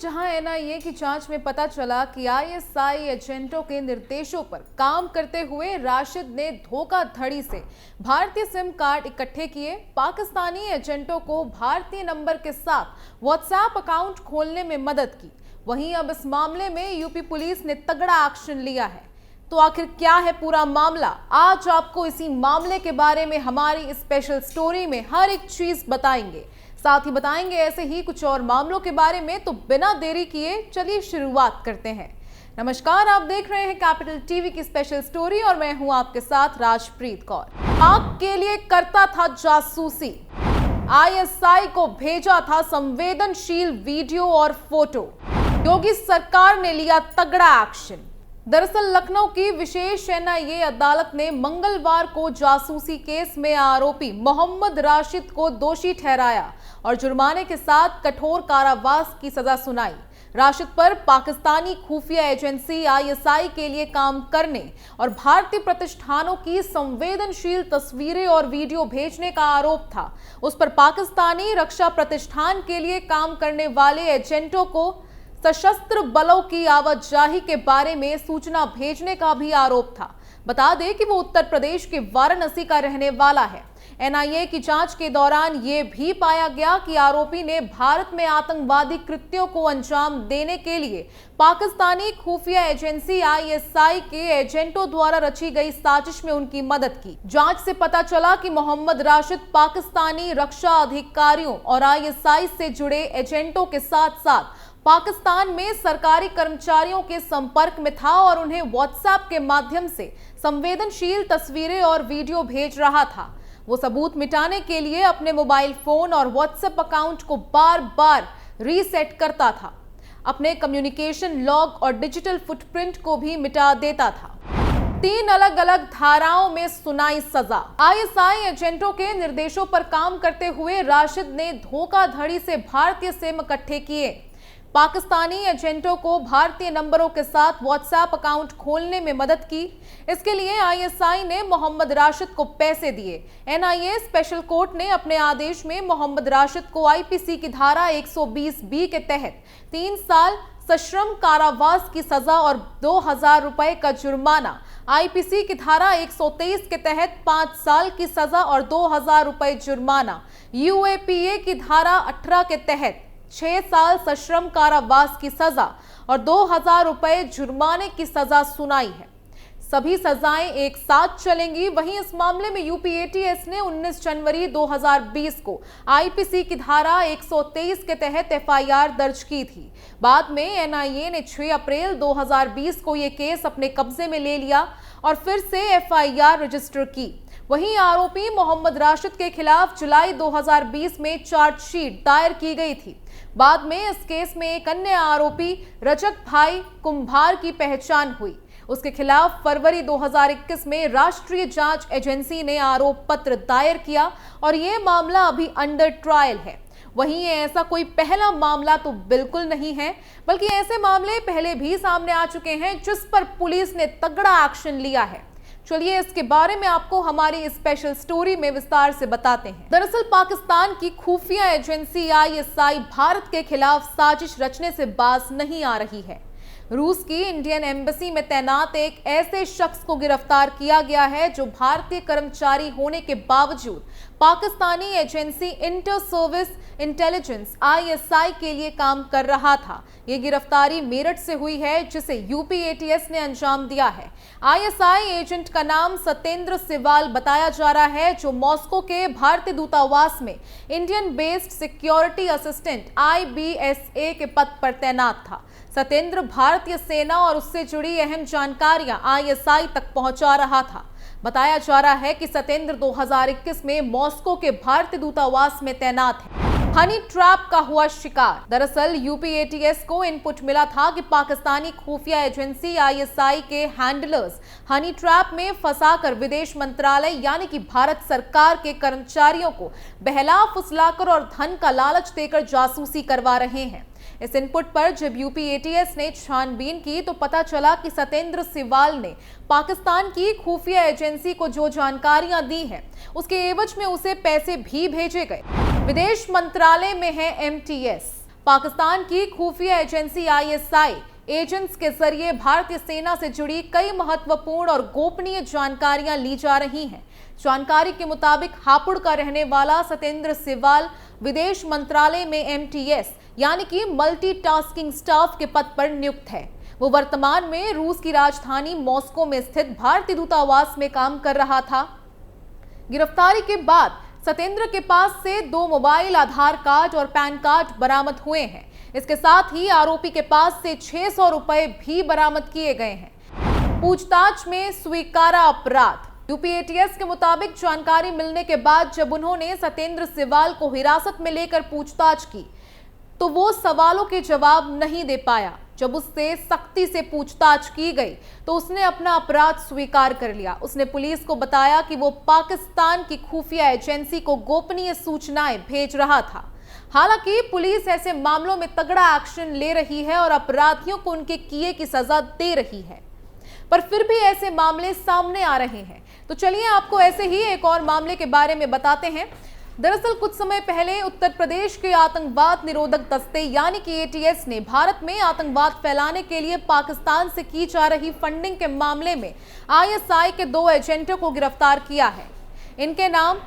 जहां एनआईए की जांच में पता चला कि आईएसआई एजेंटों के निर्देशों पर काम करते हुए राशिद ने धोखाधड़ी से भारतीय सिम कार्ड इकट्ठे किए, पाकिस्तानी एजेंटों को भारतीय नंबर के साथ व्हाट्सएप अकाउंट खोलने में मदद की। वहीं अब इस मामले में यूपी पुलिस ने तगड़ा एक्शन लिया है। तो आखिर क्या है पूरा मामला? आज आपको इसी मामले के बारे में हमारी स्पेशल स्टोरी में हर एक चीज बताएंगे। साथ ही बताएंगे ऐसे ही कुछ और मामलों के बारे में। तो बिना देरी किए चलिए शुरुआत करते हैं। नमस्कार, आप देख रहे हैं कैपिटल टीवी की स्पेशल स्टोरी और मैं हूं आपके साथ राजप्रीत कौर। पाक के लिए करता था जासूसी, आईएसआई को भेजा था संवेदनशील वीडियो और फोटो। योगी सरकार ने लिया तगड़ा एक्शन। दरअसल लखनऊ की विशेष एनआईए अदालत ने मंगलवार को जासूसी केस में आरोपी मोहम्मद राशिद को दोषी ठहराया और जुर्माने के साथ कठोर कारावास की सजा सुनाई। राशिद पर पाकिस्तानी खुफिया एजेंसी आईएसआई के लिए काम करने और भारतीय प्रतिष्ठानों की संवेदनशील तस्वीरें और वीडियो भेजने का आरोप था। उस पर पाकिस्तानी रक्षा प्रतिष्ठान के लिए काम करने वाले एजेंटों को सशस्त्र बलों की आवाजाही के बारे में सूचना भेजने का भी आरोप था। बता दें कि वो उत्तर प्रदेश के वाराणसी का रहने वाला है। एनआईए की जांच के दौरान ये भी पाया गया कि आरोपी ने भारत में आतंकवादी कृत्यों को अंजाम देने के लिए पाकिस्तानी खुफिया एजेंसी आईएसआई के एजेंटों द्वारा रची गई साजिश में उनकी मदद की। जांच से पता चला कि मोहम्मद राशिद पाकिस्तानी रक्षा अधिकारियों और आईएसआई से जुड़े एजेंटों के साथ साथ पाकिस्तान में सरकारी कर्मचारियों के संपर्क में था और उन्हें व्हाट्सएप के माध्यम से संवेदनशील तस्वीरें और वीडियो भेज रहा था। वो सबूत मिटाने के लिए अपने मोबाइल फोन और व्हाट्सएप अकाउंट को बार बार रीसेट करता था। अपने कम्युनिकेशन लॉग और डिजिटल फुटप्रिंट को भी मिटा देता था। 3 अलग अलग धाराओं में सुनाई सजा। आईएसआई एजेंटों के निर्देशों पर काम करते हुए राशिद ने धोखाधड़ी से भारतीय सिम इकट्ठे किए, पाकिस्तानी एजेंटों को भारतीय नंबरों के साथ व्हाट्सएप अकाउंट खोलने में मदद की। इसके लिए आईएसआई ने मोहम्मद राशिद को पैसे दिए। एनआईए स्पेशल कोर्ट ने अपने आदेश में मोहम्मद राशिद को आईपीसी की धारा 120B के तहत 3 साल सश्रम कारावास की सजा और 2000 रुपए का जुर्माना, आईपीसी की धारा 123 के तहत 5 साल की सजा और 2000 रुपए जुर्माना, यूएपीए की धारा 18 के तहत 6 साल सश्रम कारावास की सजा और 2000 रुपए जुर्माने की सजा सुनाई है। सभी सजाएं एक साथ चलेंगी। वहीं इस मामले में यूपी एटीएस ने 19 जनवरी 2020 को आईपीसी की धारा 123 के तहत एफआईआर दर्ज की थी। बाद में एनआईए ने 6 अप्रैल 2020 को यह केस अपने कब्जे में ले लिया और फिर से एफआईआर रजिस्टर की। वहीं आरोपी मोहम्मद राशिद के खिलाफ जुलाई 2020 में चार्जशीट दायर की गई थी। बाद में इस केस में एक अन्य आरोपी रजक भाई कुंभार की पहचान हुई। उसके खिलाफ फरवरी 2021 में राष्ट्रीय जांच एजेंसी ने आरोप पत्र दायर किया और ये मामला अभी अंडर ट्रायल है। वहीं ऐसा कोई पहला मामला तो बिल्कुल नहीं है, बल्कि ऐसे मामले पहले भी सामने आ चुके हैं जिस पर पुलिस ने तगड़ा एक्शन लिया है। चलिए इसके बारे में आपको हमारी स्पेशल स्टोरी में विस्तार से बताते हैं। दरअसल पाकिस्तान की खुफिया एजेंसी आईएसआई भारत के खिलाफ साजिश रचने से बाज नहीं आ रही है। रूस की इंडियन एम्बेसी में तैनात एक ऐसे शख्स को गिरफ्तार किया गया है जो भारतीय कर्मचारी होने के बावजूद Pakistani agency inter service intelligence ISI के लिए काम कर रहा था। ये गिरफ्तारी मेरठ से हुई है जिसे यूपी एटीएस ने अंजाम दिया है। आईएसआई एजेंट का नाम सत्येंद्र सिवाल बताया जा रहा है, जो मॉस्को के भारतीय दूतावास में Indian based security assistant IBSA के पद पर तैनात था। सत्येंद्र भारतीय सेना और उससे जुड़ी अहम जानकारियां आईएसआई तक पहुंचा रहा था। बताया जा रहा है कि सत्येंद्र 2021 में मॉस्को के भारतीय दूतावास में तैनात है। हनी ट्रैप का हुआ शिकार। दरअसल यूपी एटीएस को इनपुट मिला था कि पाकिस्तानी खुफिया एजेंसी आईएसआई के हैंडलर्स हनी ट्रैप में फंसाकर विदेश मंत्रालय यानी कि भारत सरकार के कर्मचारियों को बहला फुसलाकर और धन का लालच देकर जासूसी करवा रहे हैं। इस इनपुट पर जब यूपी एटीएस ने छानबीन की तो पता चला कि सत्येंद्र सिवाल ने पाकिस्तान की खुफिया एजेंसी को जो जानकारियां दी हैं, उसके एवज में उसे पैसे भी भेजे गए। विदेश मंत्रालय में है एमटीएस, पाकिस्तान की खुफिया एजेंसी ISI एजेंट्स के जरिए भारतीय सेना से जुड़ी कई महत्वपूर्ण और गोपनीय जानकारियां ली जा रही हैं। जानकारी के मुताबिक हापुड़ का रहने वाला सत्येंद्र सिवाल विदेश मंत्रालय में MTS यानी कि मल्टीटास्किंग स्टाफ के पद पर नियुक्त है। वो वर्तमान में रूस की राजधानी मॉस्को में स्थित भारतीय दूतावास में काम कर रहा था। गिरफ्तारी के बाद सत्येंद्र के पास से 2 मोबाइल, आधार कार्ड और पैन कार्ड बरामद हुए हैं। इसके साथ ही आरोपी के पास से 600 रुपए भी बरामद किए गए हैं। पूछताछ में स्वीकारा अपराध। यूपी ATS के मुताबिक जानकारी मिलने के बाद जब उन्होंने सत्येंद्र सिवाल को हिरासत में लेकर पूछताछ की तो वो सवालों के जवाब नहीं दे पाया। जब उससे सख्ती से पूछताछ की गई तो उसने अपना अपराध स्वीकार कर लिया। उसने पुलिस को बताया कि वो पाकिस्तान की खुफिया एजेंसी को गोपनीय सूचनाएं भेज रहा था। हालांकि पुलिस ऐसे मामलों में तगड़ा एक्शन ले रही है और अपराधियों को उनके किए की सजा दे रही है, पर फिर भी ऐसे मामले सामने आ रहे हैं। तो चलिए आपको ऐसे ही एक और मामले के बारे में बताते हैं। दरअसल कुछ समय पहले उत्तर प्रदेश के आतंकवाद निरोधक दस्ते यानी कि ATS ने भारत में आतंकवाद फैलाने के लिए पाकिस्तान से की जा रही फंडिंग के मामले में ISI के 2 एजेंटों को गिरफ्तार किया है। इनके नाम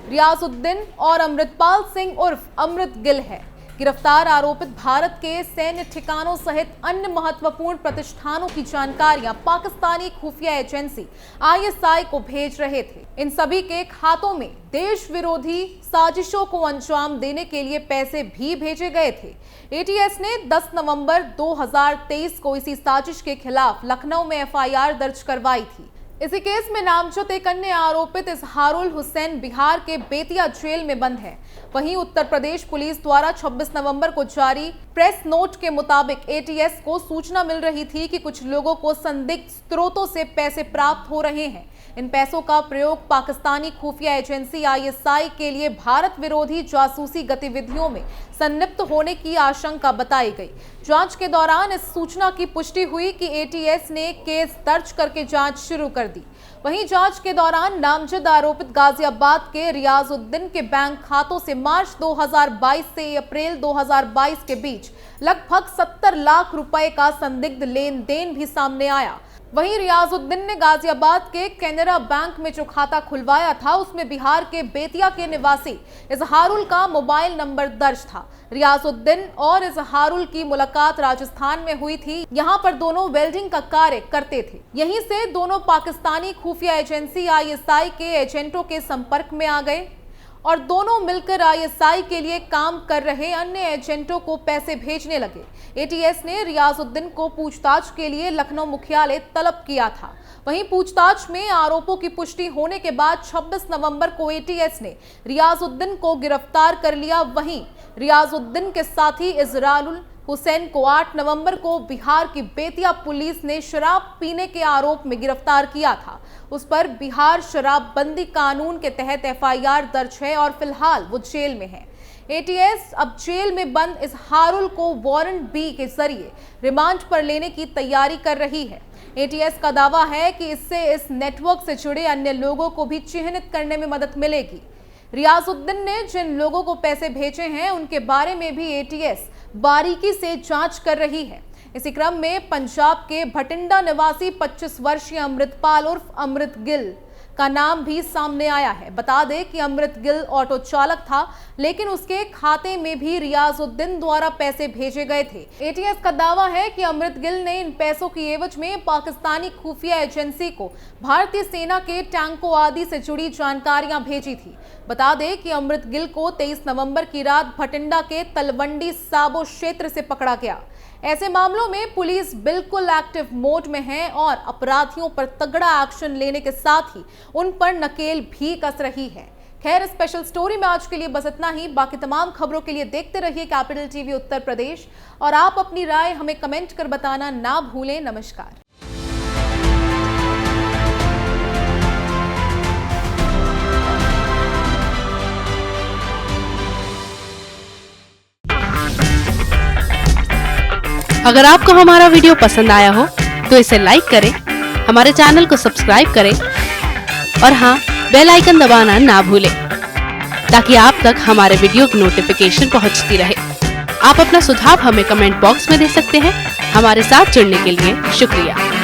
रियाजुद्दीन और अमृतपाल सिंह उर्फ अमृत गिल है। गिरफ्तार आरोपित भारत के सैन्य ठिकानों सहित अन्य महत्वपूर्ण प्रतिष्ठानों की जानकारियां पाकिस्तानी खुफिया एजेंसी ISI को भेज रहे थे। इन सभी के खातों में देश विरोधी साजिशों को अंजाम देने के लिए पैसे भी भेजे गए थे। ATS ने 10 नवंबर 2023 को इसी साजिश के खिलाफ लखनऊ में FIR दर्ज करवाई थी। इसी केस में नामजद एक अन्य आरोपित इजहारुल हुसैन बिहार के बेतिया जेल में बंद है। वहीं उत्तर प्रदेश पुलिस द्वारा 26 नवंबर को जारी प्रेस नोट के मुताबिक ATS को सूचना मिल रही थी कि कुछ लोगों को संदिग्ध स्रोतों से पैसे प्राप्त हो रहे हैं। इन पैसों का प्रयोग पाकिस्तानी खुफिया एजेंसी ISI के लिए भारत विरोधी जासूसी गतिविधियों में संलिप्त होने की आशंका बताई गई। जांच के दौरान इस सूचना की पुष्टि हुई कि ATS ने केस दर्ज करके जांच शुरू कर दी। वहीं जांच के दौरान नामजद आरोपित गाजियाबाद के रियाजुद्दीन के बैंक खातों से मार्च 2022 से अप्रैल 2022 के बीच लगभग 70 लाख रुपए का संदिग्ध लेन देन भी सामने आया। वहीं रियाजुद्दीन ने गाजियाबाद के कैनरा बैंक में जो खाता खुलवाया था उसमें बिहार के बेतिया के निवासी इजहारुल का मोबाइल नंबर दर्ज था। रियाजुद्दीन और इजहारुल की मुलाकात राजस्थान में हुई थी। यहाँ पर दोनों वेल्डिंग का कार्य करते थे। यहीं से दोनों पाकिस्तानी खुफिया एजेंसी ISI के एजेंटों के संपर्क में आ गए और दोनों मिलकर ISI के लिए काम कर रहे अन्य एजेंटों को पैसे भेजने लगे। ATS ने रियाजुद्दीन को पूछताछ के लिए लखनऊ मुख्यालय तलब किया था। वहीं पूछताछ में आरोपों की पुष्टि होने के बाद 26 नवंबर को ATS ने रियाजुद्दीन को गिरफ्तार कर लिया। वहीं रियाजुद्दीन के साथी इजहारुल हुसैन को 8 नवंबर को बिहार की बेतिया पुलिस ने शराब पीने के आरोप में गिरफ्तार किया था। उस पर बिहार शराबबंदी कानून के तहत FIR दर्ज है और फिलहाल वो जेल में है। ATS अब जेल में बंद इजहारुल को वारंट B के जरिए रिमांड पर लेने की तैयारी कर रही है। ATS का दावा है कि इससे इस नेटवर्क से जुड़े अन्य लोगों को भी चिन्हित करने में मदद मिलेगी। रियाजुद्दीन ने जिन लोगों को पैसे भेजे हैं उनके बारे में भी ATS बारीकी से जांच कर रही है। इसी क्रम में पंजाब के भटिंडा निवासी 25 वर्षीय अमृतपाल उर्फ अमृत गिल का नाम भी सामने आया है। बता दें कि अमृत गिल ऑटो चालक था, लेकिन उसके खाते में भी रियाजुद्दीन द्वारा पैसे भेजे गए थे। ATS का दावा है कि अमृत गिल ने इन पैसों की एवज में पाकिस्तानी खुफिया एजेंसी को भारतीय सेना के टैंकों आदि से जुड़ी जानकारियां भेजी थी। बता दें कि अमृत गिल को 23 नवंबर की रात भटिंडा के तलवंडी साबो क्षेत्र से पकड़ा गया। ऐसे मामलों में पुलिस बिल्कुल एक्टिव मोड में है और अपराधियों पर तगड़ा एक्शन लेने के साथ ही उन पर नकेल भी कस रही है। खैर, स्पेशल स्टोरी में आज के लिए बस इतना ही। बाकी तमाम खबरों के लिए देखते रहिए कैपिटल TV उत्तर प्रदेश और आप अपनी राय हमें कमेंट कर बताना ना भूलें। नमस्कार। अगर आपको हमारा वीडियो पसंद आया हो तो इसे लाइक करें, हमारे चैनल को सब्सक्राइब करें और हाँ, बेल आइकन दबाना ना भूलें ताकि आप तक हमारे वीडियो की नोटिफिकेशन पहुंचती रहे। आप अपना सुझाव हमें कमेंट बॉक्स में दे सकते हैं। हमारे साथ जुड़ने के लिए शुक्रिया।